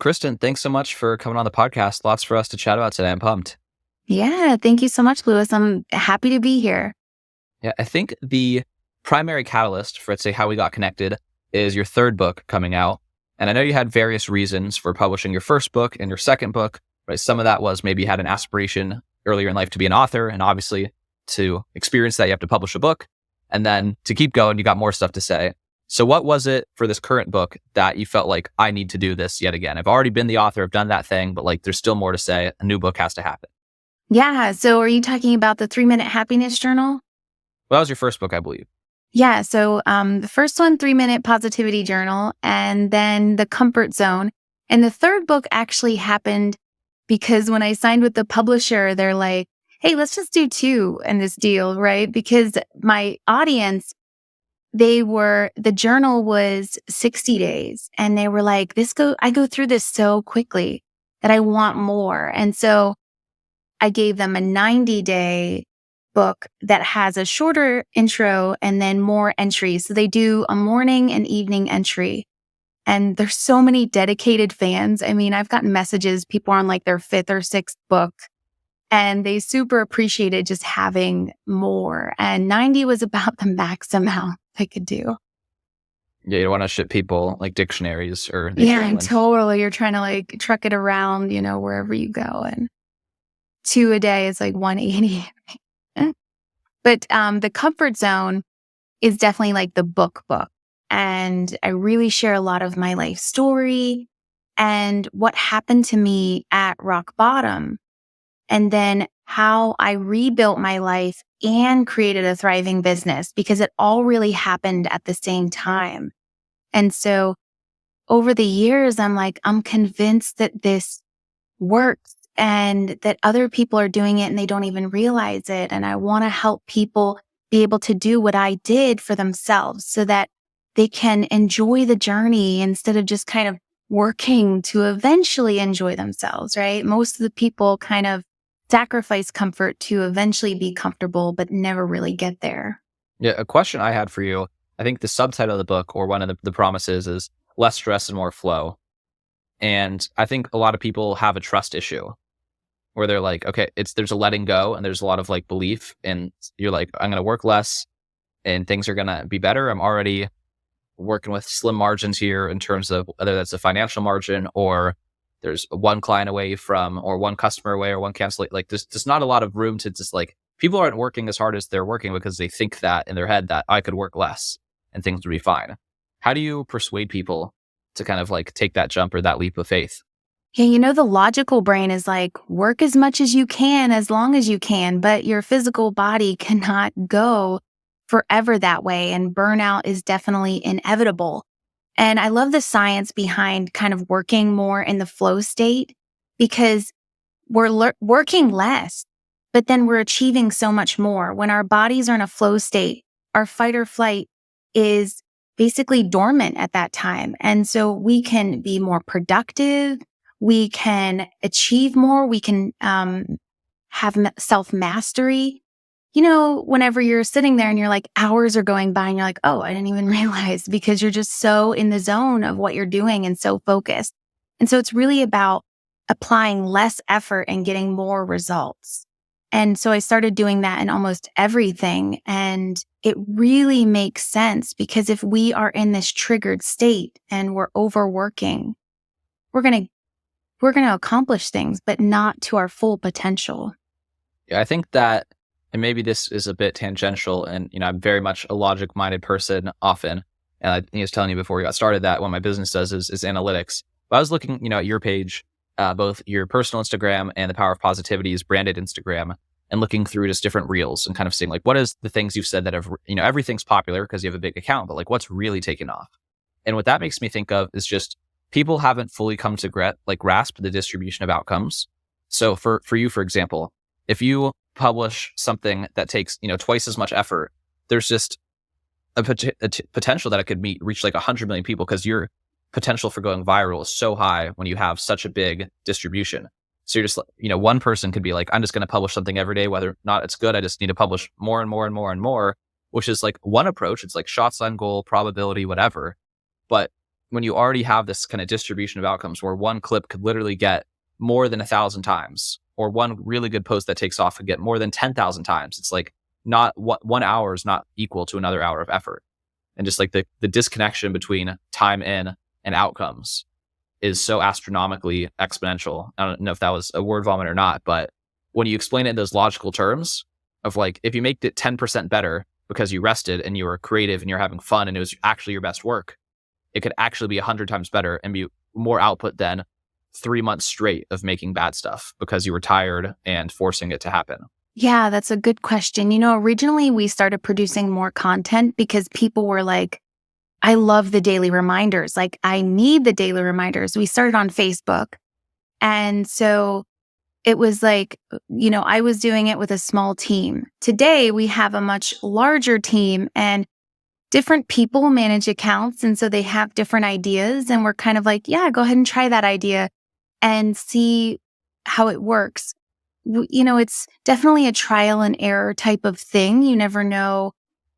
Kristen, thanks so much for coming on the podcast. Lots for us to chat about today. I'm pumped. Yeah, thank you so much, Lewis. I'm happy to be here. Yeah, I think the primary catalyst for, let's say, how we got connected is your third book coming out. And I know you had various reasons for publishing your first book and your second book, right? Some of that was maybe you had an aspiration earlier in life to be an author. And obviously, to experience that, you have to publish a book. And then to keep going, you got more stuff to say. So what was it for this current book that you felt like, I need to do this yet again? I've already been the author, I've done that thing, but like there's still more to say. A new book has to happen. Yeah, so are you talking about the 3-Minute Happiness Journal? Well, that was your first book, I believe. Yeah, so the first one, 3-Minute Positivity Journal, and then The Comfort Zone. And the third book actually happened because when I signed with the publisher, they're like, hey, let's just do two in this deal, right? Because my audience, the journal was 60 days, and they were like, I go through this so quickly that I want more. And so I gave them a 90-day book that has a shorter intro and then more entries. So they do a morning and evening entry. And there's so many dedicated fans. I mean, I've gotten messages, people are on like their fifth or sixth book, and they super appreciated just having more. And 90 was about the max amount I could do. Yeah, you don't want to ship people like dictionaries or Yeah, totally. You're trying to like truck it around, wherever you go. And 2 a day is like 180. But the Comfort Zone is definitely like the book. And I really share a lot of my life story and what happened to me at rock bottom. And then how I rebuilt my life and created a thriving business, because it all really happened at the same time. And so over the years, I'm convinced that this works and that other people are doing it and they don't even realize it. And I want to help people be able to do what I did for themselves so that they can enjoy the journey instead of just kind of working to eventually enjoy themselves, right? Most of the people kind of sacrifice comfort to eventually be comfortable, but never really get there. Yeah, a question I had for you, I think the subtitle of the book or one of the promises is less stress and more flow. And I think a lot of people have a trust issue where they're like, okay, there's a letting go and there's a lot of like belief, and you're like, I'm going to work less and things are going to be better. I'm already working with slim margins here in terms of whether that's a financial margin or there's one client away from, or one customer away, or one cancel. Like there's not a lot of room to just like, people aren't working as hard as they're working because they think that in their head that I could work less and things would be fine. How do you persuade people to kind of like take that jump or that leap of faith? Yeah, the logical brain is like, work as much as you can, as long as you can, but your physical body cannot go forever that way. And burnout is definitely inevitable. And I love the science behind kind of working more in the flow state, because we're working less, but then we're achieving so much more. When our bodies are in a flow state, our fight or flight is basically dormant at that time. And so we can be more productive. We can achieve more. We can have self-mastery. Whenever you're sitting there and you're like, hours are going by and you're like, oh, I didn't even realize, because you're just so in the zone of what you're doing and so focused. And so it's really about applying less effort and getting more results. And so I started doing that in almost everything. And it really makes sense, because if we are in this triggered state and we're overworking, we're going to accomplish things, but not to our full potential. Yeah, I think that, and maybe this is a bit tangential, and I'm very much a logic-minded person often. And I was telling you before we got started that what my business does is analytics. But I was looking, at your page, both your personal Instagram and the Power of Positivity's branded Instagram, and looking through just different reels and kind of seeing like, what is the things you've said that have, everything's popular because you have a big account, but like what's really taken off? And what that makes me think of is just people haven't fully come to grasp the distribution of outcomes. So for you, for example, if you publish something that takes, twice as much effort, there's just a potential that it could reach like 100 million people, because your potential for going viral is so high when you have such a big distribution. So you're just, one person could be like, I'm just going to publish something every day, whether or not it's good. I just need to publish more and more and more and more, which is like one approach. It's like shots on goal, probability, whatever. But when you already have this kind of distribution of outcomes where one clip could literally get more than 1,000 times, or one really good post that takes off could get more than 10,000 times. It's like not what 1 hour is not equal to another hour of effort. And just like the disconnection between time in and outcomes is so astronomically exponential. I don't know if that was a word vomit or not, but when you explain it in those logical terms of like, if you make it 10% better because you rested and you were creative and you're having fun and it was actually your best work, it could actually be 100 times better and be more output than 3 months straight of making bad stuff because you were tired and forcing it to happen. Yeah, that's a good question. Originally we started producing more content because people were like, I love the daily reminders. Like, I need the daily reminders. We started on Facebook. And so it was like, I was doing it with a small team. Today we have a much larger team and different people manage accounts. And so they have different ideas. And we're kind of like, yeah, go ahead and try that idea and see how it works. It's definitely a trial and error type of thing. You never know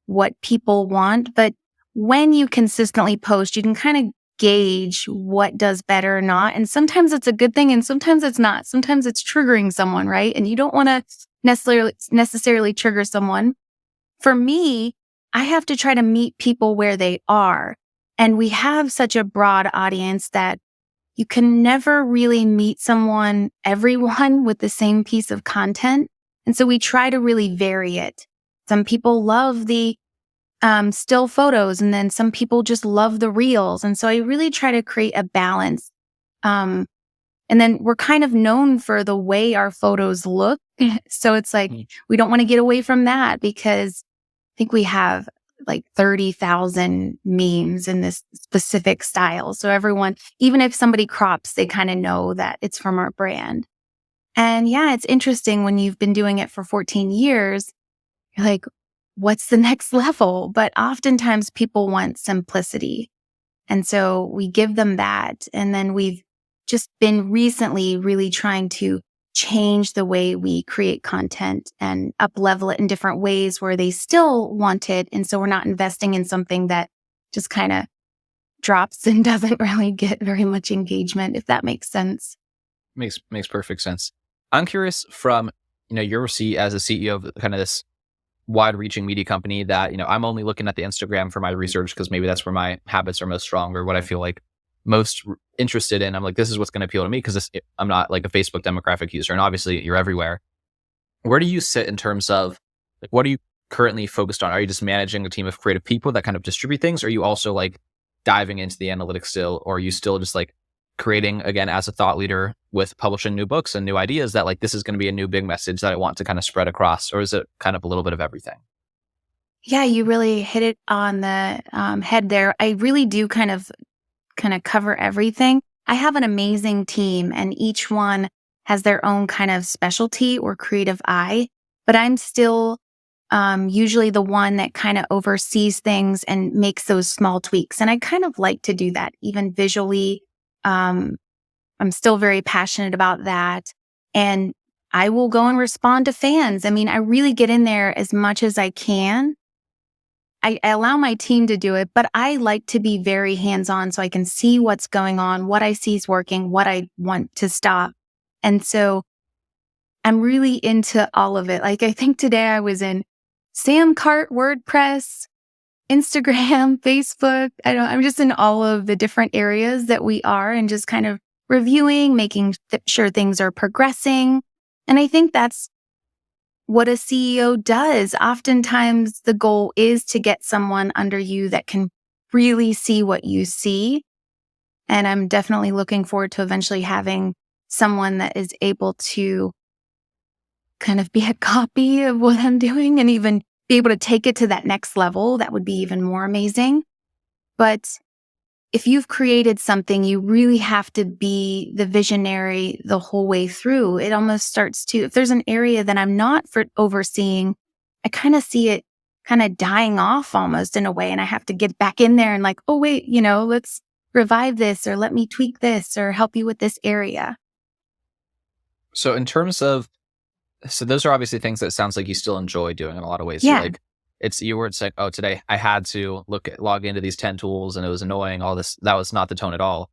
what people want, but when you consistently post, you can kind of gauge what does better or not. And sometimes it's a good thing and sometimes it's not. Sometimes it's triggering someone, right? And you don't want to necessarily trigger someone. For me, I have to try to meet people where they are. And we have such a broad audience that you can never really meet everyone with the same piece of content. And so we try to really vary it. Some people love the still photos, and then some people just love the reels. And so I really try to create a balance. And then we're kind of known for the way our photos look. So it's like, we don't want to get away from that because I think we have like 30,000 memes in this specific style. So everyone, even if somebody crops, they kind of know that it's from our brand. And yeah, it's interesting when you've been doing it for 14 years, you're like, what's the next level? But oftentimes people want simplicity. And so we give them that. And then we've just been recently really trying to change the way we create content and up level it in different ways where they still want it. And so we're not investing in something that just kind of drops and doesn't really get very much engagement, if that makes sense. Makes perfect sense. I'm curious from, your seat as a CEO of kind of this wide-reaching media company that, I'm only looking at the Instagram for my research because maybe that's where my habits are most strong or what I feel like most interested in. I'm like, this is what's going to appeal to me because I'm not like a Facebook demographic user. And obviously you're everywhere. Where do you sit in terms of like, what are you currently focused on? Are you just managing a team of creative people that kind of distribute things? Or are you also like diving into the analytics still? Or are you still just like creating, again, as a thought leader with publishing new books and new ideas that like, this is going to be a new big message that I want to kind of spread across? Or is it kind of a little bit of everything? Yeah, you really hit it on the head there. I really do kind of cover everything. I have an amazing team and each one has their own kind of specialty or creative eye, but I'm still usually the one that kind of oversees things and makes those small tweaks. And I kind of like to do that even visually. I'm still very passionate about that. And I will go and respond to fans. I mean, I really get in there as much as I can. I allow my team to do it, but I like to be very hands-on so I can see what's going on, what I see is working, what I want to stop. And so I'm really into all of it. Like I think today I was in Samcart, WordPress, Instagram, Facebook. I'm just in all of the different areas that we are and just kind of reviewing, making sure things are progressing. And I think that's what a CEO does. Oftentimes the goal is to get someone under you that can really see what you see. And I'm definitely looking forward to eventually having someone that is able to kind of be a copy of what I'm doing and even be able to take it to that next level. That would be even more amazing. But if you've created something, you really have to be the visionary the whole way through. It almost starts to, if there's an area that I'm not overseeing, I kind of see it kind of dying off almost in a way. And I have to get back in there and like, oh, wait, let's revive this or let me tweak this or help you with this area. So in terms of, so those are obviously things that sounds like you still enjoy doing in a lot of ways. Yeah. So like, it's you were saying, oh, today I had to log into these 10 tools and it was annoying, all this. That was not the tone at all.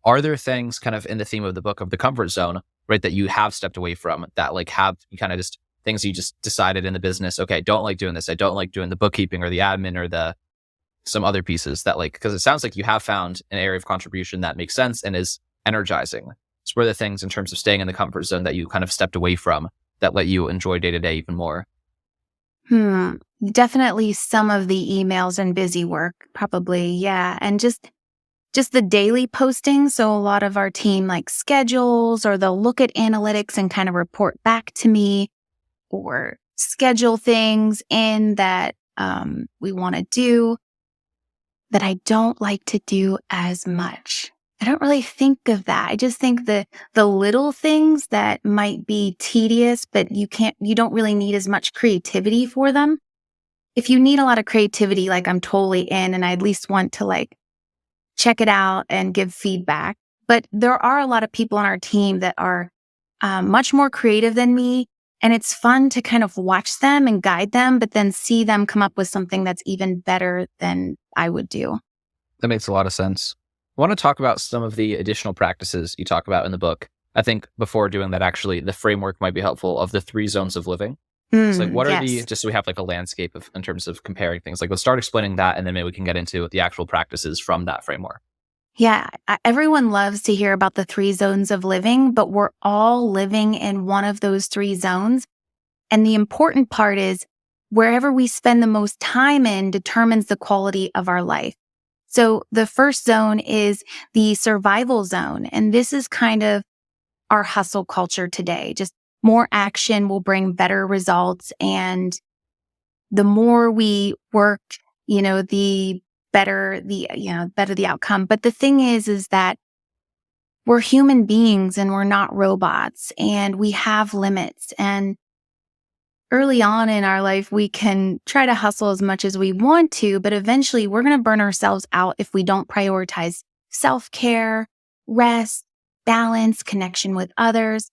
Are there things kind of in the theme of the book of the comfort zone, right, that you have stepped away from that like have you kind of just things you just decided in the business, okay, I don't like doing this. I don't like doing the bookkeeping or the admin or the some other pieces that like, because it sounds like you have found an area of contribution that makes sense and is energizing. So what are the things in terms of staying in the comfort zone that you kind of stepped away from that let you enjoy day to day even more? Hmm. Definitely some of the emails and busy work, probably. Yeah. And just the daily posting. So a lot of our team like schedules or they'll look at analytics and kind of report back to me or schedule things in that we want to do that I don't like to do as much. I don't really think of that. I just think the little things that might be tedious, but you don't really need as much creativity for them. If you need a lot of creativity, like I'm totally in and I at least want to like check it out and give feedback. But there are a lot of people on our team that are much more creative than me. And it's fun to kind of watch them and guide them, but then see them come up with something that's even better than I would do. That makes a lot of sense. I want to talk about some of the additional practices you talk about in the book. I think before doing that, actually, the framework might be helpful of the 3 zones of living. So, like, what are Yes. just so we have like a landscape of in terms of comparing things? Like, let's start explaining that, and then maybe we can get into the actual practices from that framework. Yeah. Everyone loves to hear about the 3 zones of living, but we're all living in one of those 3 zones. And the important part is wherever we spend the most time in determines the quality of our life. So the first zone is the survival zone. And this is kind of our hustle culture today. Just more action will bring better results. And the more we work, the better the outcome. But the thing is that we're human beings and we're not robots and we have limits. And early on in our life, we can try to hustle as much as we want to, but eventually we're going to burn ourselves out if we don't prioritize self-care, rest, balance, connection with others.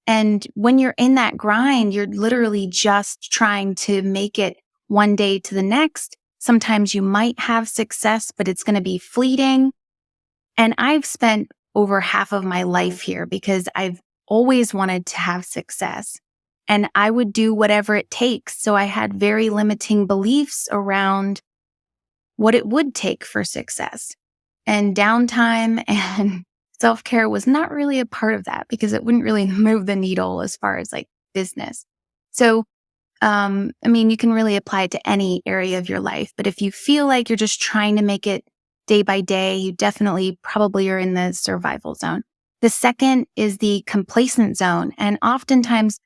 And when you're in that grind, you're literally just trying to make it one day to the next. Sometimes you might have success, but it's going to be fleeting. And I've spent over half of my life here because I've always wanted to have success. And I would do whatever it takes. So I had very limiting beliefs around what it would take for success. And downtime and self-care was not really a part of that because it wouldn't really move the needle as far as like business. So, you can really apply it to any area of your life. But if you feel like you're just trying to make it day by day, you definitely probably are in the survival zone. The second is the complacent zone. And oftentimes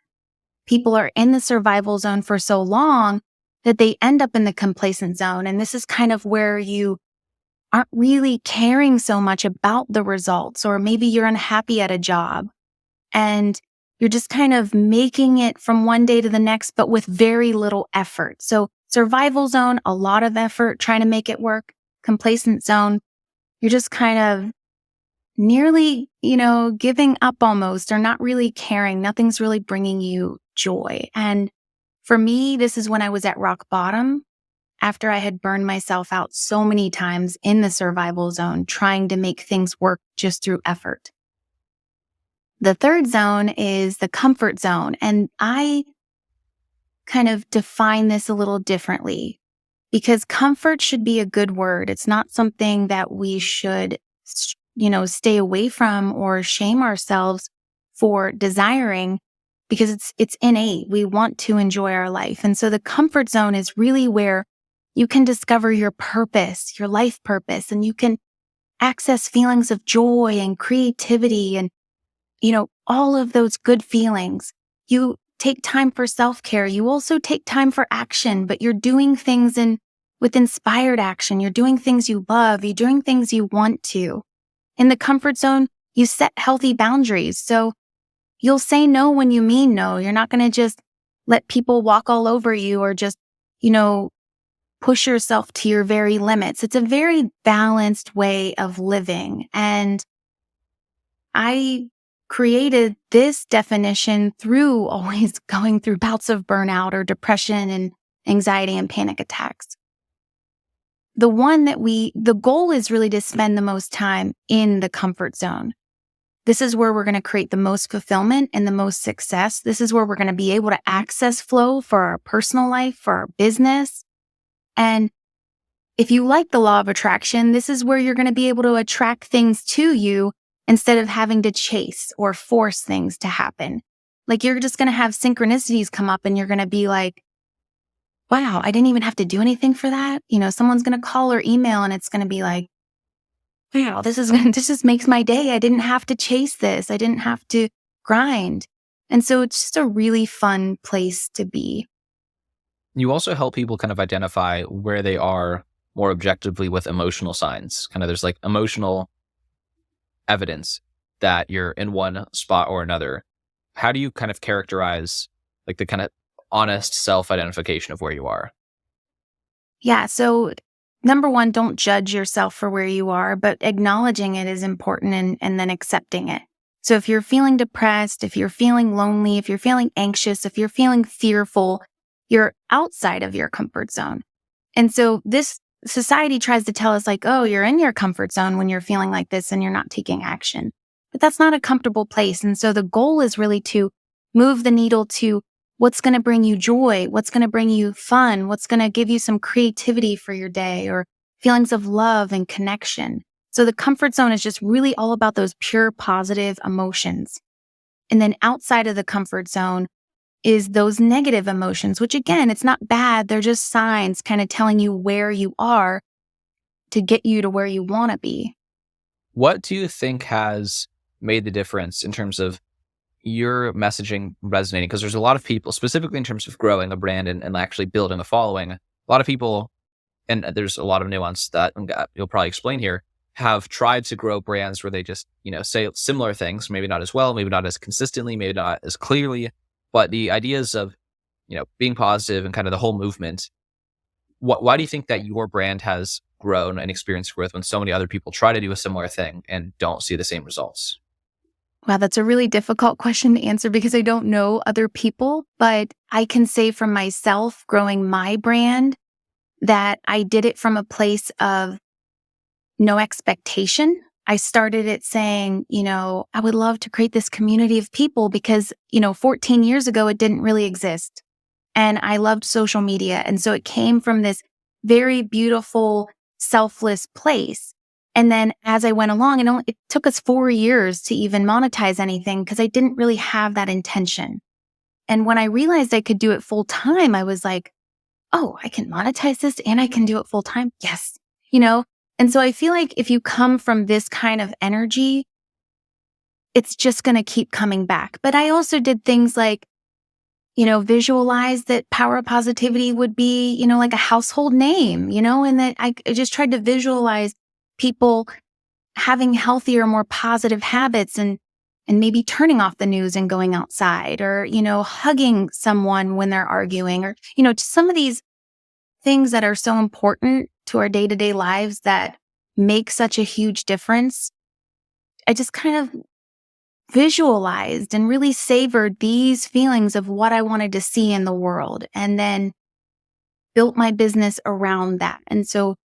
people are in the survival zone for so long that they end up in the complacent zone. And this is kind of where you aren't really caring so much about the results, or maybe you're unhappy at a job and you're just kind of making it from one day to the next, but with very little effort. So survival zone, a lot of effort trying to make it work. Complacent zone, you're just kind of nearly, giving up almost or not really caring. Nothing's really bringing you joy. And for me, this is when I was at rock bottom after I had burned myself out so many times in the survival zone, trying to make things work just through effort. The third zone is the comfort zone. And I kind of define this a little differently because comfort should be a good word. It's not something that we should, stay away from or shame ourselves for desiring because it's innate. We want to enjoy our life. And so the comfort zone is really where you can discover your purpose, your life purpose, and you can access feelings of joy and creativity and all of those good feelings. You take time for self-care. You also take time for action, but you're doing things with inspired action. You're doing things you love. You're doing things you want to. In the comfort zone, you set healthy boundaries. So you'll say no when you mean no. You're not going to just let people walk all over you or just, push yourself to your very limits. It's a very balanced way of living. And I created this definition through always going through bouts of burnout or depression and anxiety and panic attacks. The goal is really to spend the most time in the comfort zone. This is where we're going to create the most fulfillment and the most success. This is where we're going to be able to access flow for our personal life, for our business. And if you like the law of attraction, this is where you're going to be able to attract things to you instead of having to chase or force things to happen. Like you're just going to have synchronicities come up and you're going to be like, wow, I didn't even have to do anything for that. Someone's going to call or email and it's going to be like, wow, this just makes my day. I didn't have to chase this. I didn't have to grind. And so it's just a really fun place to be. You also help people kind of identify where they are more objectively with emotional signs. Kind of there's like emotional evidence that you're in one spot or another. How do you kind of characterize like the kind of honest self-identification of where you are? Yeah. So number one, don't judge yourself for where you are, but acknowledging it is important and then accepting it. So if you're feeling depressed, if you're feeling lonely, if you're feeling anxious, if you're feeling fearful, you're outside of your comfort zone. And so this society tries to tell us like, oh, you're in your comfort zone when you're feeling like this and you're not taking action. But that's not a comfortable place. And so the goal is really to move the needle to what's going to bring you joy, what's going to bring you fun, what's going to give you some creativity for your day or feelings of love and connection. So the comfort zone is just really all about those pure positive emotions. And then outside of the comfort zone is those negative emotions, which again, it's not bad. They're just signs kind of telling you where you are to get you to where you want to be. What do you think has made the difference in terms of your messaging resonating? Because there's a lot of people, specifically in terms of growing a brand and actually building a following, a lot of people, and there's a lot of nuance that you'll probably explain here, have tried to grow brands where they just, say similar things, maybe not as well, maybe not as consistently, maybe not as clearly, but the ideas of, being positive and kind of the whole movement. Why do you think that your brand has grown and experienced growth when so many other people try to do a similar thing and don't see the same results? Wow, that's a really difficult question to answer because I don't know other people, but I can say from myself growing my brand that I did it from a place of no expectation. I started it saying, I would love to create this community of people because, 14 years ago, it didn't really exist. And I loved social media. And so it came from this very beautiful, selfless place. And then as I went along, it took us 4 years to even monetize anything because I didn't really have that intention. And when I realized I could do it full time, I was like, oh, I can monetize this and I can do it full time. Yes. And so I feel like if you come from this kind of energy, it's just going to keep coming back. But I also did things like, visualize that Power of Positivity would be, like a household name, and that I just tried to visualize people having healthier, more positive habits and maybe turning off the news and going outside or, hugging someone when they're arguing or, some of these things that are so important to our day-to-day lives that make such a huge difference. I just kind of visualized and really savored these feelings of what I wanted to see in the world and then built my business around that. And so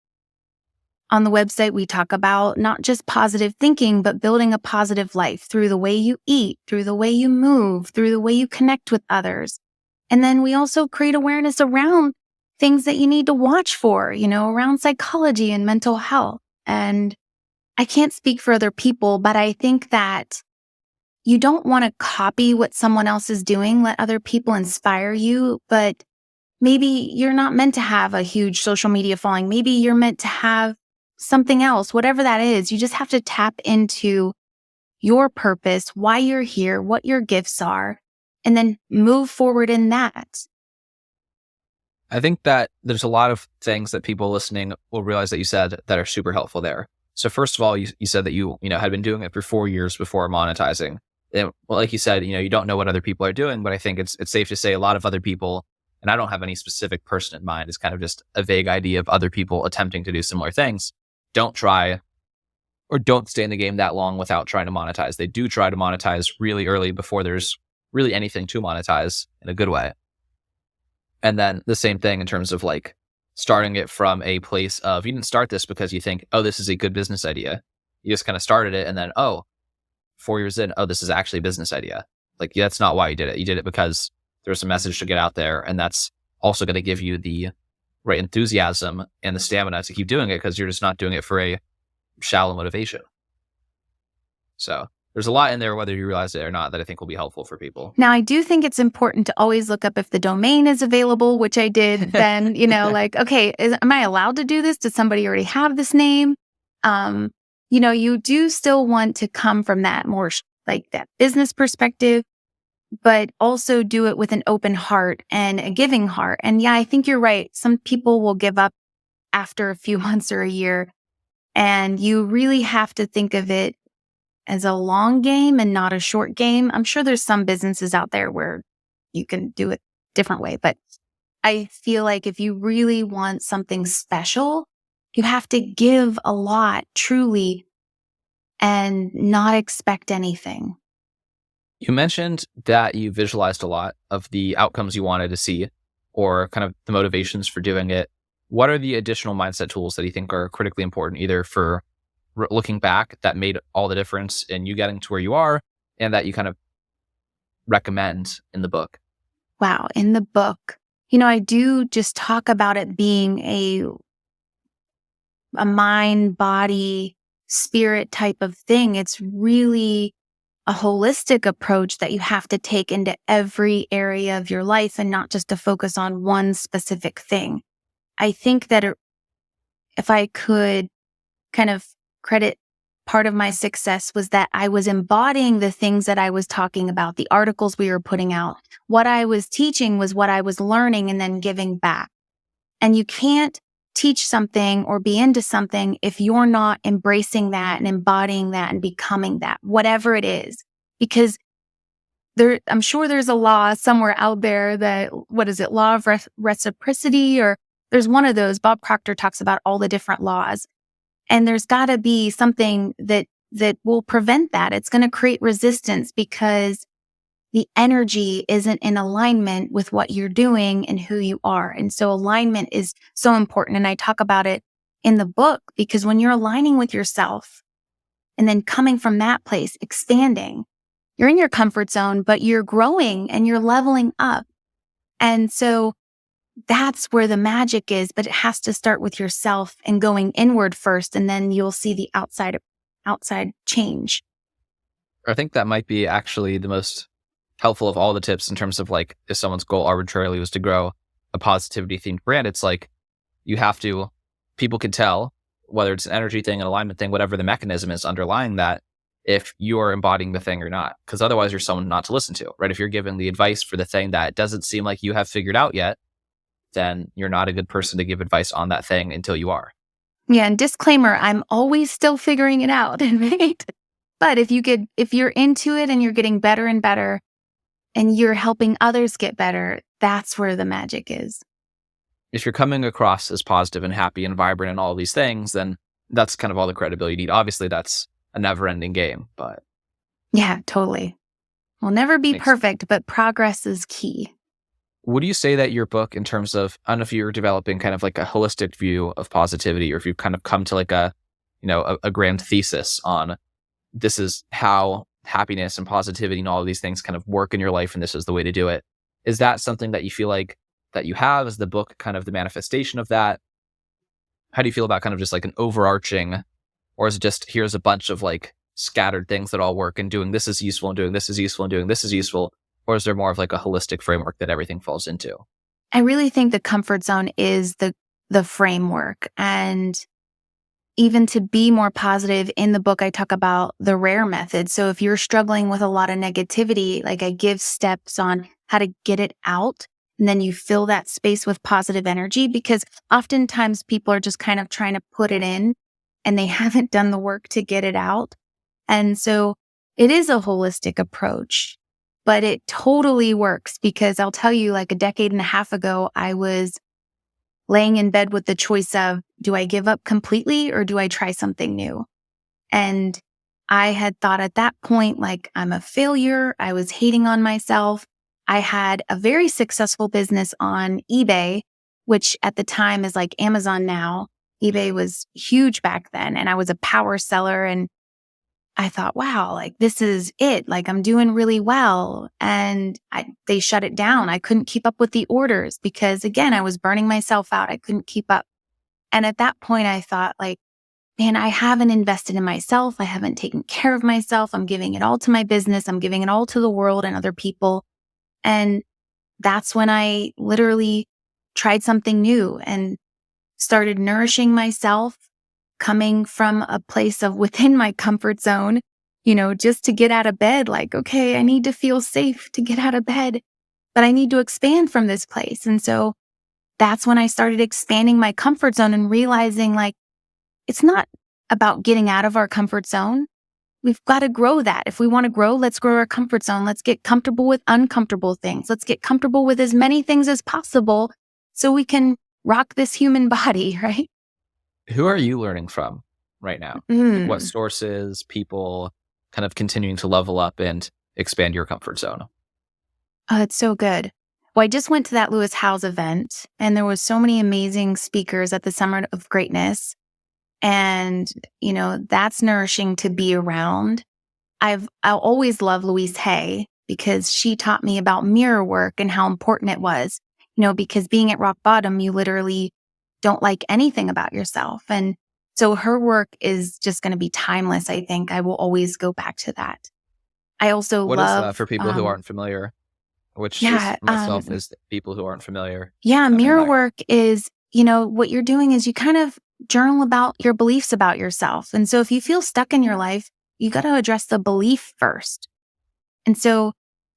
on the website, we talk about not just positive thinking, but building a positive life through the way you eat, through the way you move, through the way you connect with others. And then we also create awareness around things that you need to watch for, around psychology and mental health. And I can't speak for other people, but I think that you don't want to copy what someone else is doing. Let other people inspire you, but maybe you're not meant to have a huge social media following. Maybe you're meant to have something else, whatever that is. You just have to tap into your purpose, why you're here, what your gifts are, and then move forward in that. I think that there's a lot of things that people listening will realize that you said that are super helpful there. So first of all, you said that you had been doing it for 4 years before monetizing. And well, like you said, you don't know what other people are doing, but I think it's safe to say a lot of other people, and I don't have any specific person in mind, it's kind of just a vague idea of other people attempting to do similar things, don't try or don't stay in the game that long without trying to monetize. They do try to monetize really early before there's really anything to monetize in a good way. And then the same thing in terms of like starting it from a place of, you didn't start this because you think, oh, this is a good business idea. You just kind of started it and then, oh, 4 years in, oh, this is actually a business idea. Like, yeah, that's not why you did it. You did it because there's a message to get out there. And that's also going to give you the right enthusiasm and the stamina to keep doing it because you're just not doing it for a shallow motivation. So there's a lot in there, whether you realize it or not, that I think will be helpful for people. Now, I do think it's important to always look up if the domain is available, which I did. Then, like, okay, am I allowed to do this? Does somebody already have this name? You do still want to come from that more like that business perspective, but also do it with an open heart and a giving heart. And yeah, I think you're right. Some people will give up after a few months or a year, and you really have to think of it as a long game and not a short game. I'm sure there's some businesses out there where you can do it different way, but I feel like if you really want something special, you have to give a lot truly and not expect anything. You mentioned that you visualized a lot of the outcomes you wanted to see or kind of the motivations for doing it. What are the additional mindset tools that you think are critically important, either for looking back that made all the difference in you getting to where you are and that you kind of recommend in the book? Wow. In the book, I do just talk about it being a mind, body, spirit type of thing. It's really a holistic approach that you have to take into every area of your life and not just to focus on one specific thing. I think that if I could kind of credit part of my success was that I was embodying the things that I was talking about, the articles we were putting out. What I was teaching was what I was learning and then giving back. And you can't teach something or be into something if you're not embracing that and embodying that and becoming that, whatever it is. Because I'm sure there's a law somewhere out there that, what is it, law of reciprocity, or there's one of those. Bob Proctor talks about all the different laws. And there's got to be something that will prevent that. It's going to create resistance because the energy isn't in alignment with what you're doing and who you are. And so alignment is so important. And I talk about it in the book because when you're aligning with yourself and then coming from that place, expanding, you're in your comfort zone, but you're growing and you're leveling up. And so that's where the magic is, but it has to start with yourself and going inward first, and then you'll see the outside change. I think that might be actually the most helpful of all the tips in terms of like, if someone's goal arbitrarily was to grow a positivity themed brand, it's like people can tell whether it's an energy thing, an alignment thing, whatever the mechanism is underlying that, if you are embodying the thing or not. Because otherwise you're someone not to listen to, right? If you're giving the advice for the thing that doesn't seem like you have figured out yet, then you're not a good person to give advice on that thing until you are. Yeah, and disclaimer, I'm always still figuring it out, right? But if you're into it and you're getting better and better and you're helping others get better, that's where the magic is. If you're coming across as positive and happy and vibrant and all of these things, then that's kind of all the credibility you need. Obviously, that's a never-ending game, but yeah, totally. We'll never be perfect, but progress is key. Would you say that your book, in terms of, I don't know if you're developing kind of like a holistic view of positivity, or if you've kind of come to like a grand thesis on this is how happiness and positivity and all of these things kind of work in your life, and this is the way to do it. Is that something that you feel like that you have? Is the book kind of the manifestation of that? How do you feel about kind of just like an overarching, or is it just here's a bunch of like scattered things that all work and doing this is useful and doing this is useful and doing this is useful? Or is there more of like a holistic framework that everything falls into? I really think the comfort zone is the framework. And even to be more positive, in the book, I talk about the RARE method. So if you're struggling with a lot of negativity, like I give steps on how to get it out. And then you fill that space with positive energy, because oftentimes people are just kind of trying to put it in and they haven't done the work to get it out. And so it is a holistic approach. But it totally works, because I'll tell you, like a decade and a half ago, I was laying in bed with the choice of, do I give up completely or do I try something new? And I had thought at that point, like, I'm a failure. I was hating on myself. I had a very successful business on eBay, which at the time is like Amazon now. eBay was huge back then, and I was a power seller. And I thought, wow, like this is it. Like I'm doing really well. And they shut it down. I couldn't keep up with the orders because, again, I was burning myself out. I couldn't keep up. And at that point, I thought, like, man, I haven't invested in myself. I haven't taken care of myself. I'm giving it all to my business. I'm giving it all to the world and other people. And that's when I literally tried something new and started nourishing myself, coming from a place of within my comfort zone, just to get out of bed. Like, okay, I need to feel safe to get out of bed, but I need to expand from this place. And so that's when I started expanding my comfort zone and realizing, like, it's not about getting out of our comfort zone. We've got to grow that. If we want to grow, let's grow our comfort zone. Let's get comfortable with uncomfortable things. Let's get comfortable with as many things as possible so we can rock this human body, right? Who are you learning from right now? Like what Mm. sources, people kind of continuing to level up and expand your comfort zone? Oh, it's so good. Well, I just went to that Lewis Howes event, and there was so many amazing speakers at the Summit of Greatness. And, that's nourishing to be around. I'll always love Louise Hay because she taught me about mirror work and how important it was, because being at rock bottom, you literally don't like anything about yourself. And so her work is just going to be timeless. I think I will always go back to that. I also What is that love, for people who aren't familiar? Which is yeah, for myself is people who aren't familiar. yeah, Kind of mirror back. work is, what you're doing is you kind of journal about your beliefs about yourself. And so if you feel stuck in your life, you got to address the belief first. And so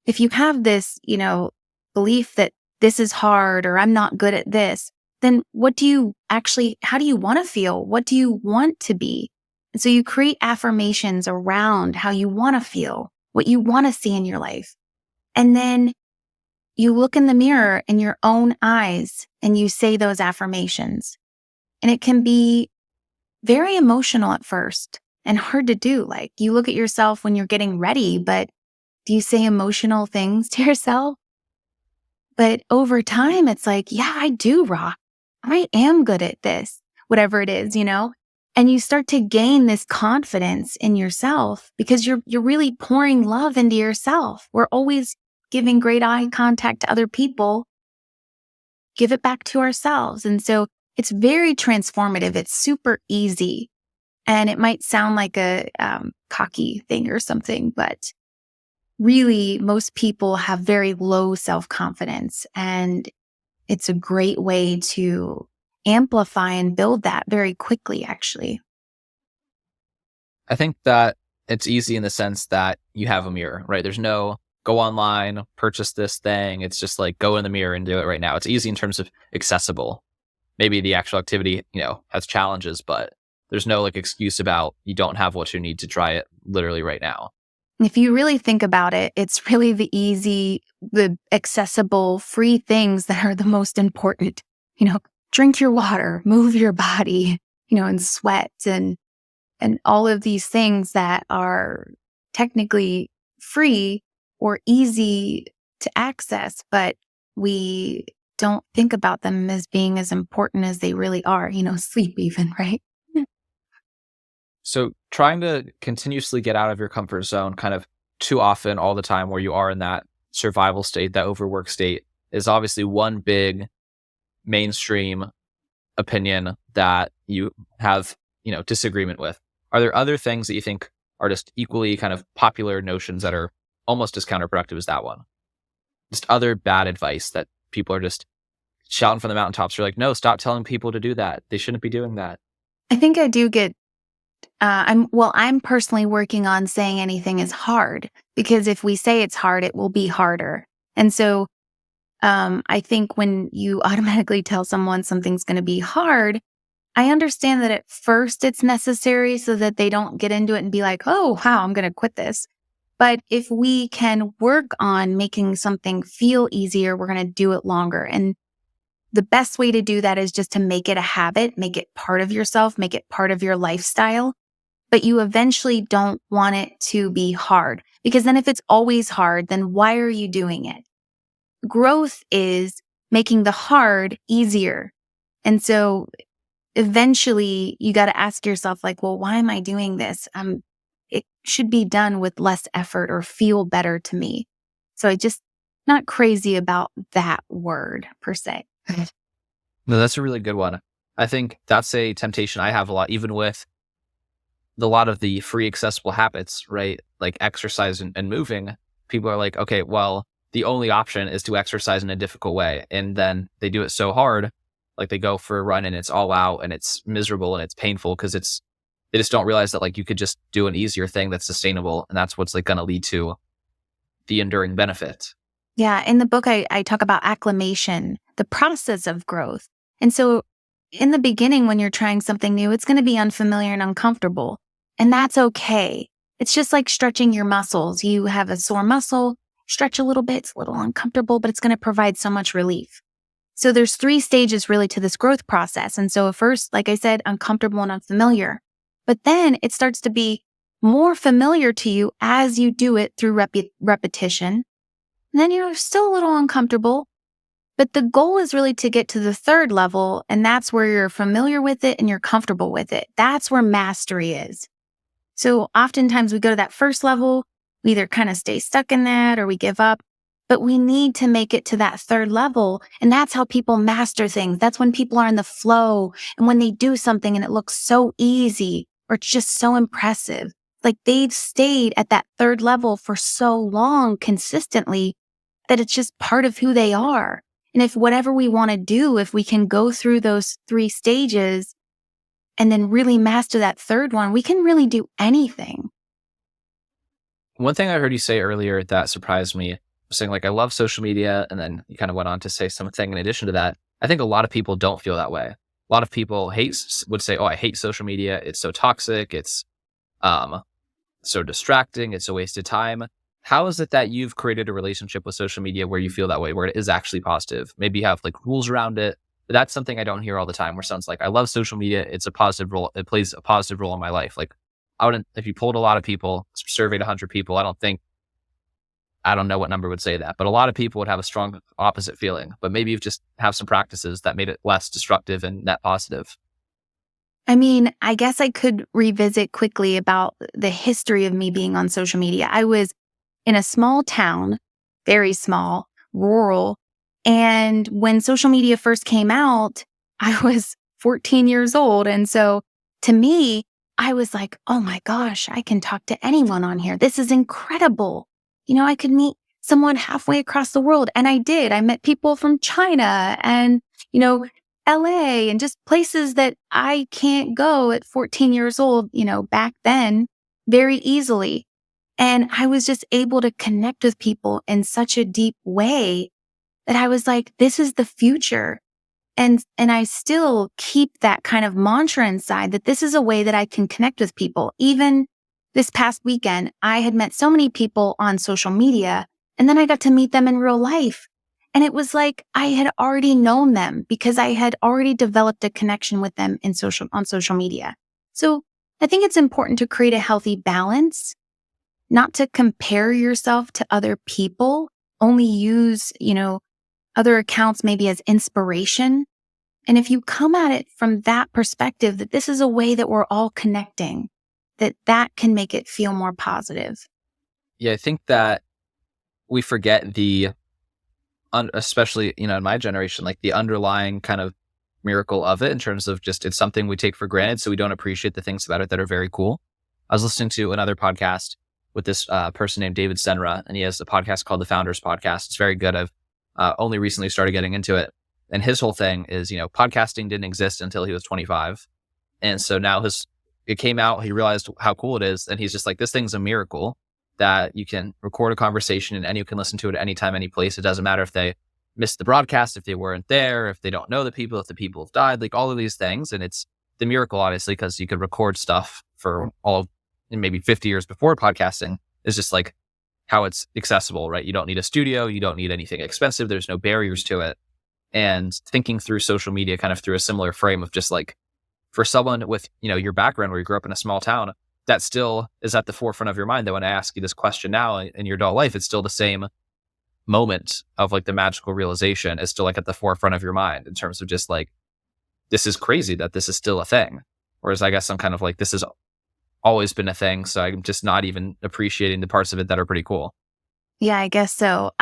if you have this, belief that this is hard or I'm not good at this, then how do you want to feel? What do you want to be? And so you create affirmations around how you want to feel, what you want to see in your life. And then you look in the mirror in your own eyes and you say those affirmations. And it can be very emotional at first and hard to do. Like you look at yourself when you're getting ready, but do you say emotional things to yourself? But over time, it's like, yeah, I do rock. I am good at this, whatever it is. And you start to gain this confidence in yourself because you're really pouring love into yourself. We're always giving great eye contact to other people, give it back to ourselves. And so it's very transformative. It's super easy. And it might sound like a cocky thing or something, but really, most people have very low self-confidence. And it's a great way to amplify and build that very quickly, actually. I think that it's easy in the sense that you have a mirror, right? There's no go online, purchase this thing. It's just like go in the mirror and do it right now. It's easy in terms of accessible. Maybe the actual activity, has challenges, but there's no like excuse about you don't have what you need to try it literally right now. If you really think about it, it's really the accessible, free things that are the most important. Drink your water, move your body, and sweat and all of these things that are technically free or easy to access, but we don't think about them as being as important as they really are, sleep even, right? So trying to continuously get out of your comfort zone kind of too often all the time where you are in that survival state, that overwork state is obviously one big mainstream opinion that you have, disagreement with. Are there other things that you think are just equally kind of popular notions that are almost as counterproductive as that one? Just other bad advice that people are just shouting from the mountaintops. You're like, no, stop telling people to do that. They shouldn't be doing that. I think I do get I'm personally working on saying anything is hard because if we say it's hard, it will be harder. And so I think when you automatically tell someone something's going to be hard, I understand that at first it's necessary so that they don't get into it and be like, oh, wow, I'm going to quit this. But if we can work on making something feel easier, we're going to do it longer. And the best way to do that is just to make it a habit, make it part of yourself, make it part of your lifestyle. But you eventually don't want it to be hard because then if it's always hard, then why are you doing it? growth is making the hard easier. And so eventually you got to ask yourself like, well, why am I doing this? It should be done with less effort or feel better to me. So I just not crazy about that word per se. No, that's a really good one. I think that's a temptation I have a lot, even with a lot of the free accessible habits, right? Like exercise and moving. People are like, okay, well, the only option is to exercise in a difficult way. And then they do it so hard, like they go for a run and it's all out and it's miserable and it's painful because they just don't realize that like you could just do an easier thing that's sustainable. And that's what's like going to lead to the enduring benefit. Yeah. In the book, I talk about acclimation, the process of growth. And so in the beginning, when you're trying something new, it's going to be unfamiliar and uncomfortable. And that's okay. It's just like stretching your muscles. You have a sore muscle, stretch a little bit, it's a little uncomfortable, but it's going to provide so much relief. So there's 3 stages really to this growth process. And so at first, like I said, uncomfortable and unfamiliar. But then it starts to be more familiar to you as you do it through repetition. And then you're still a little uncomfortable. But the goal is really to get to the 3rd level, and that's where you're familiar with it and you're comfortable with it. That's where mastery is. So oftentimes we go to that 1st level, we either kind of stay stuck in that or we give up, but we need to make it to that 3rd level. And that's how people master things. That's when people are in the flow and when they do something and it looks so easy or it's just so impressive. Like they've stayed at that 3rd level for so long consistently that it's just part of who they are. And if whatever we want to do, if we can go through those 3 stages and then really master that 3rd one, we can really do anything. One thing I heard you say earlier that surprised me was saying like, I love social media. And then you kind of went on to say something in addition to that. I think a lot of people don't feel that way. A lot of people would say, oh, I hate social media. It's so toxic. It's so distracting. It's a waste of time. How is it that you've created a relationship with social media where you feel that way, where it is actually positive? Maybe you have like rules around it, but that's something I don't hear all the time where someone's like, I love social media. It's a positive role. It plays a positive role in my life. Like I wouldn't, if you polled a lot of people, surveyed 100 people, I don't know what number would say that, but a lot of people would have a strong opposite feeling, but maybe you just have some practices that made it less destructive and net positive. I mean, I guess I could revisit quickly about the history of me being on social media. I was in a small town, very small, rural. And when social media first came out, I was 14 years old. And so to me, I was like, oh my gosh, I can talk to anyone on here. This is incredible. I could meet someone halfway across the world. And I did. I met people from China and, LA and just places that I can't go at 14 years old, back then very easily. And I was just able to connect with people in such a deep way that I was like, this is the future. And I still keep that kind of mantra inside that this is a way that I can connect with people. Even this past weekend, I had met so many people on social media, and then I got to meet them in real life. And it was like I had already known them because I had already developed a connection with them on social media. So I think it's important to create a healthy balance, not to compare yourself to other people, only use, other accounts maybe as inspiration. And if you come at it from that perspective, that this is a way that we're all connecting, that can make it feel more positive. Yeah, I think that we forget especially, in my generation, like the underlying kind of miracle of it in terms of just it's something we take for granted. So we don't appreciate the things about it that are very cool. I was listening to another podcast with this person named David Senra, and he has a podcast called The Founders Podcast. It's very good. I've only recently started getting into it. And his whole thing is, podcasting didn't exist until he was 25. And so now it came out, he realized how cool it is. And he's just like, this thing's a miracle that you can record a conversation and you can listen to it anytime, any place. It doesn't matter if they missed the broadcast, if they weren't there, if they don't know the people, if the people have died, like all of these things. And it's the miracle, obviously, because you could record stuff for maybe 50 years before podcasting. Is just like how it's accessible, right? You don't need a studio. You don't need anything expensive. There's no barriers to it. And thinking through social media kind of through a similar frame of just like, for someone with, your background where you grew up in a small town, that still is at the forefront of your mind. That when I ask you this question now in your adult life, it's still the same moment of like the magical realization is still like at the forefront of your mind in terms of just like, this is crazy that this is still a thing. Whereas I guess I'm kind of like, this has always been a thing. So I'm just not even appreciating the parts of it that are pretty cool. Yeah, I guess so.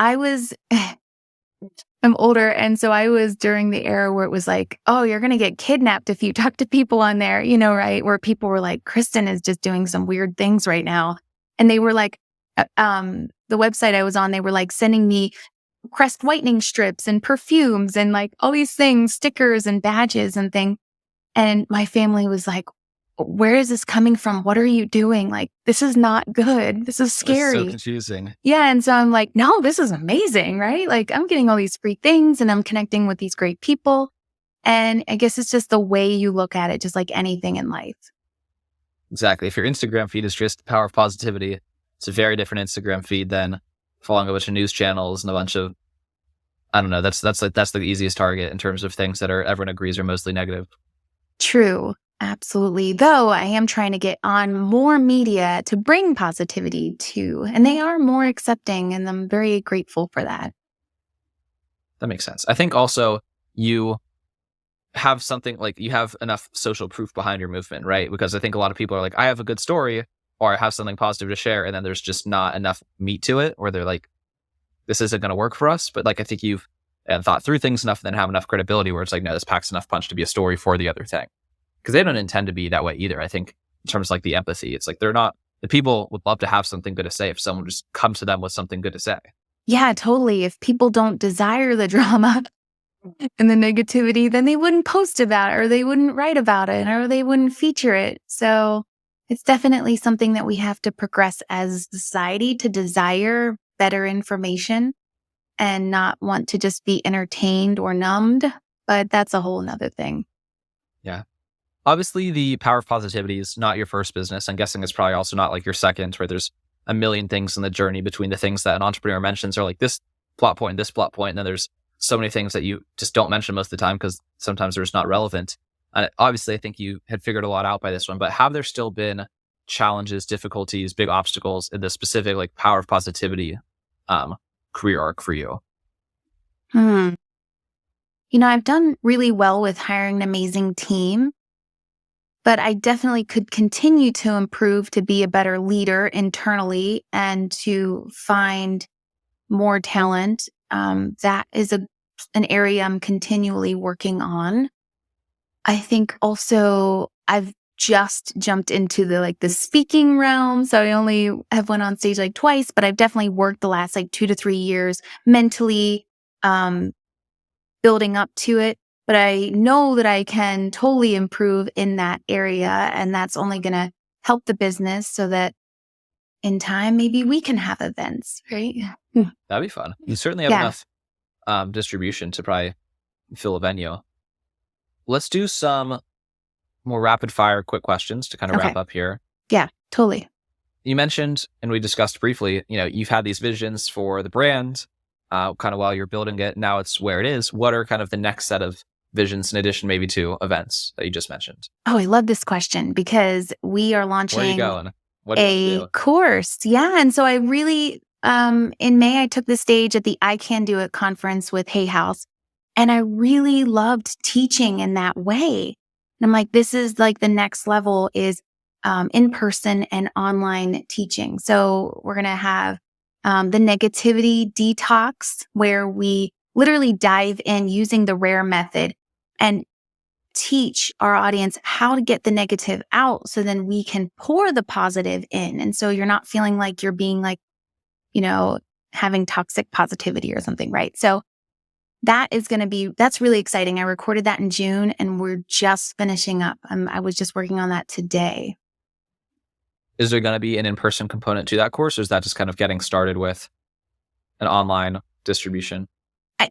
I'm older. And so I was during the era where it was like, oh, you're going to get kidnapped if you talk to people on there, right? Where people were like, Kristen is just doing some weird things right now. And they were like, the website I was on, they were like sending me Crest whitening strips and perfumes and like all these things, stickers and badges and things. And my family was like, where is this coming from? What are you doing? Like, this is not good. This is It's so scary. confusing. Yeah. And so I'm like, no, this is amazing, right? Like, I'm getting all these free things and I'm connecting with these great people. And I guess it's just the way you look at it, just like anything in life. Exactly. If your Instagram feed is just the power of positivity, it's a very different Instagram feed than following a bunch of news channels and a bunch of, I don't know, that's the easiest target in terms of things that everyone agrees are mostly negative. True. Absolutely. Though I am trying to get on more media to bring positivity to, and they are more accepting, and I'm very grateful for that. That makes sense. I think also you have something like you have enough social proof behind your movement, right? Because I think a lot of people are like, I have a good story or I have something positive to share. And then there's just not enough meat to it, or they're like, this isn't going to work for us. But like, I think you've thought through things enough and then have enough credibility where it's like, no, this packs enough punch to be a story for the other thing. Because they don't intend to be that way either. I think in terms of like the empathy, it's like the people would love to have something good to say if someone just comes to them with something good to say. Yeah, totally. If people don't desire the drama and the negativity, then they wouldn't post about it or they wouldn't write about it or they wouldn't feature it. So it's definitely something that we have to progress as a society to desire better information and not want to just be entertained or numbed. But that's a whole nother thing. Yeah. Obviously, the power of positivity is not your first business. I'm guessing it's probably also not like your second, where there's a million things in the journey between the things that an entrepreneur mentions are like this plot point, and then there's so many things that you just don't mention most of the time because sometimes they're just not relevant. And obviously, I think you had figured a lot out by this one, but have there still been challenges, difficulties, big obstacles in the specific like power of positivity career arc for you? Hmm. I've done really well with hiring an amazing team, but I definitely could continue to improve to be a better leader internally and to find more talent. That is an area I'm continually working on. I think also I've just jumped into the speaking realm. So I only have went on stage like twice, but I've definitely worked the last like 2 to 3 years mentally, building up to it. But I know that I can totally improve in that area. And that's only going to help the business so that in time, maybe we can have events, right? That'd be fun. You certainly have enough distribution to probably fill a venue. Let's do some more rapid fire quick questions to kind of wrap up here. Yeah, totally. You mentioned, and we discussed briefly, you've had these visions for the brand kind of while you're building it. Now it's where it is. What are kind of the next set of visions in addition maybe to events that you just mentioned? Oh, I love this question because we are launching Where are you going? What a course. Yeah. And so I really, in May, I took the stage at the I Can Do It conference with Hay House. And I really loved teaching in that way. And I'm like, this is like the next level is in person and online teaching. So we're going to have the negativity detox where we literally dive in using the RARE method and teach our audience how to get the negative out so then we can pour the positive in. And so you're not feeling like you're being like, having toxic positivity or something, right? So that's really exciting. I recorded that in June and we're just finishing up. I was just working on that today. Is there going to be an in-person component to that course, or is that just kind of getting started with an online distribution?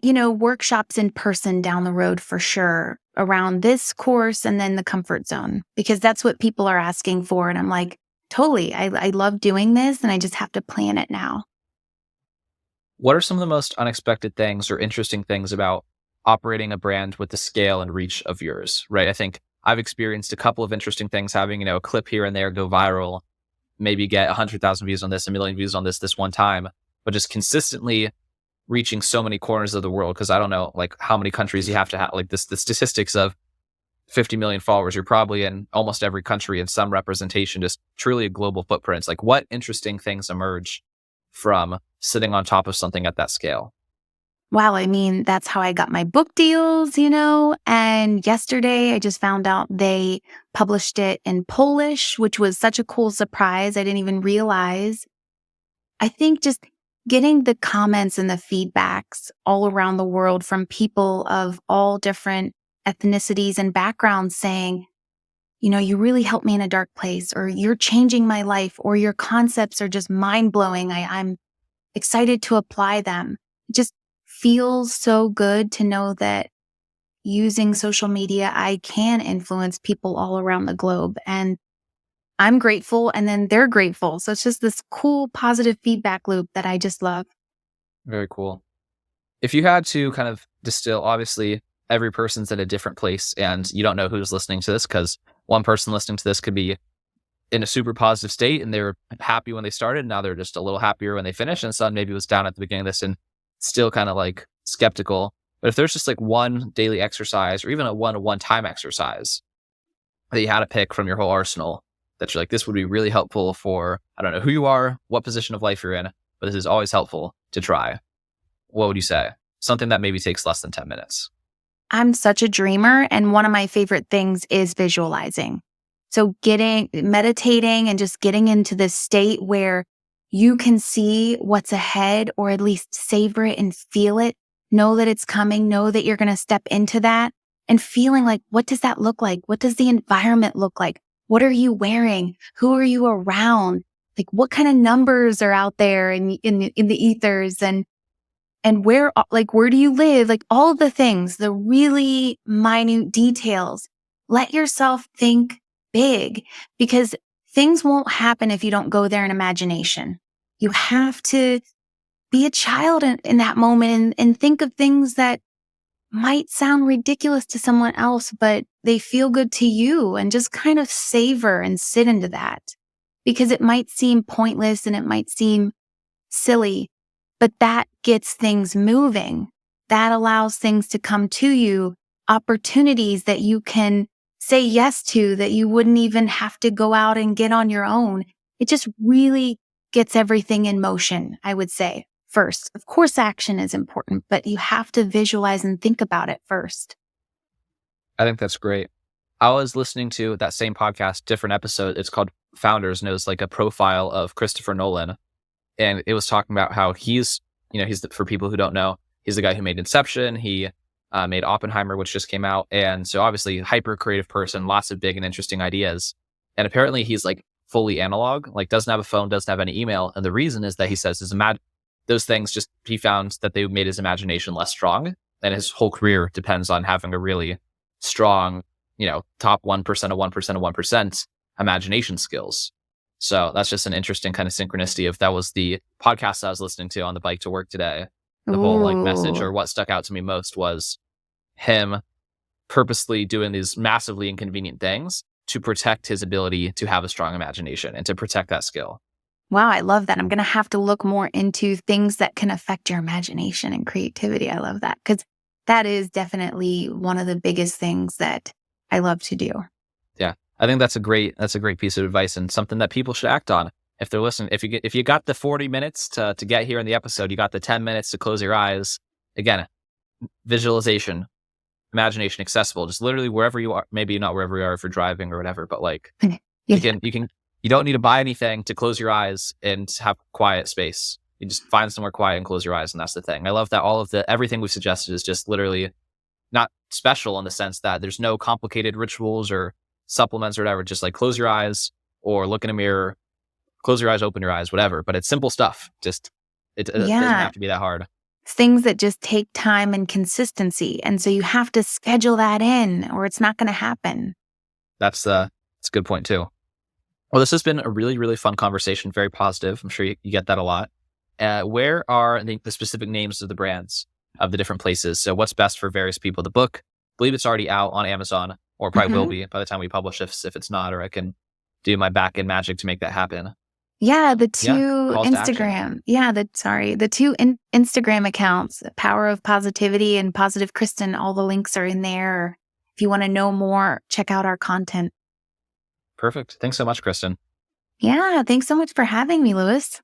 Workshops in person down the road for sure around this course and then the comfort zone, because that's what people are asking for. And I'm like, totally. I love doing this and I just have to plan it now. What are some of the most unexpected things or interesting things about operating a brand with the scale and reach of yours, right? I think I've experienced a couple of interesting things having, a clip here and there go viral, maybe get 100,000 views on this, 1 million views on this one time, but just consistently reaching so many corners of the world, because I don't know like how many countries you have to have, like this the statistics of 50 million followers. You're probably in almost every country in some representation, just truly a global footprint. It's like, what interesting things emerge from sitting on top of something at that scale? Wow, I mean, that's how I got my book deals, And yesterday I just found out they published it in Polish, which was such a cool surprise. I didn't even realize. I think just getting the comments and the feedbacks all around the world from people of all different ethnicities and backgrounds saying, you really helped me in a dark place, or you're changing my life, or your concepts are just mind blowing. I'm excited to apply them. It just feels so good to know that using social media, I can influence people all around the globe. And I'm grateful, and then they're grateful. So it's just this cool, positive feedback loop that I just love. Very cool. If you had to kind of distill, obviously every person's at a different place, and you don't know who's listening to this, because one person listening to this could be in a super positive state and they were happy when they started. Now they're just a little happier when they finish. And someone maybe was down at the beginning of this and still kind of like skeptical. But if there's just like one daily exercise, or even a one-time exercise that you had to pick from your whole arsenal, that you're like, this would be really helpful for, I don't know who you are, what position of life you're in, but this is always helpful to try, what would you say? Something that maybe takes less than 10 minutes. I'm such a dreamer, and one of my favorite things is visualizing. So meditating and just getting into this state where you can see what's ahead, or at least savor it and feel it, know that it's coming, know that you're going to step into that, and feeling like, what does that look like? What does the environment look like? What are you wearing? Who are you around? Like, what kind of numbers are out there in the ethers, and where do you live? Like, all of the things, the really minute details. Let yourself think big, because things won't happen if you don't go there in imagination. You have to be a child in that moment and think of things that might sound ridiculous to someone else, but they feel good to you, and just kind of savor and sit into that, because it might seem pointless and it might seem silly, but that gets things moving. That allows things to come to you, opportunities that you can say yes to that you wouldn't even have to go out and get on your own. It just really gets everything in motion, I would say. First, of course, action is important, but you have to visualize and think about it first. I think that's great. I was listening to that same podcast, different episode. It's called Founders, and it was like a profile of Christopher Nolan. And it was talking about how for people who don't know, he's the guy who made Inception. He made Oppenheimer, which just came out. And so obviously hyper creative person, lots of big and interesting ideas. And apparently he's like fully analog, like doesn't have a phone, doesn't have any email. And the reason is that he says those things just, he found that they made his imagination less strong. And his whole career depends on having a really strong, top 1% of 1% of 1% imagination skills. So that's just an interesting kind of synchronicity of that was the podcast I was listening to on the bike to work today. The whole like message, or what stuck out to me most, was him purposely doing these massively inconvenient things to protect his ability to have a strong imagination and to protect that skill. Wow, I love that. I'm going to have to look more into things that can affect your imagination and creativity. I love that, because that is definitely one of the biggest things that I love to do. Yeah, I think that's a great piece of advice, and something that people should act on if they're listening. If you got the 40 minutes to get here in the episode, you got the 10 minutes to close your eyes. Again, visualization, imagination, accessible, just literally wherever you are. Maybe not wherever you are if you're driving or whatever, but like Yeah. you don't need to buy anything to close your eyes and have quiet space. You just find somewhere quiet and close your eyes, and that's the thing. I love that everything we've suggested is just literally not special in the sense that there's no complicated rituals or supplements or whatever. Just like close your eyes or look in a mirror, close your eyes, open your eyes, whatever. But it's simple stuff. Just it doesn't have to be that hard. Things that just take time and consistency, and so you have to schedule that in, or it's not going to happen. That's a good point too. Well, this has been a really, really fun conversation. Very positive. I'm sure you get that a lot. Where are the specific names of the brands of the different places? So what's best for various people? The book, I believe it's already out on Amazon, or probably will be by the time we publish if it's not, or I can do my back end magic to make that happen. Yeah, the Yeah, 2 calls to action. Instagram yeah, the 2 Instagram accounts, Power of Positivity and Positive Kristen, all the links are in there. If you wanna know more, check out our content. Perfect. Thanks so much, Kristen. Yeah, thanks so much for having me, Lewis.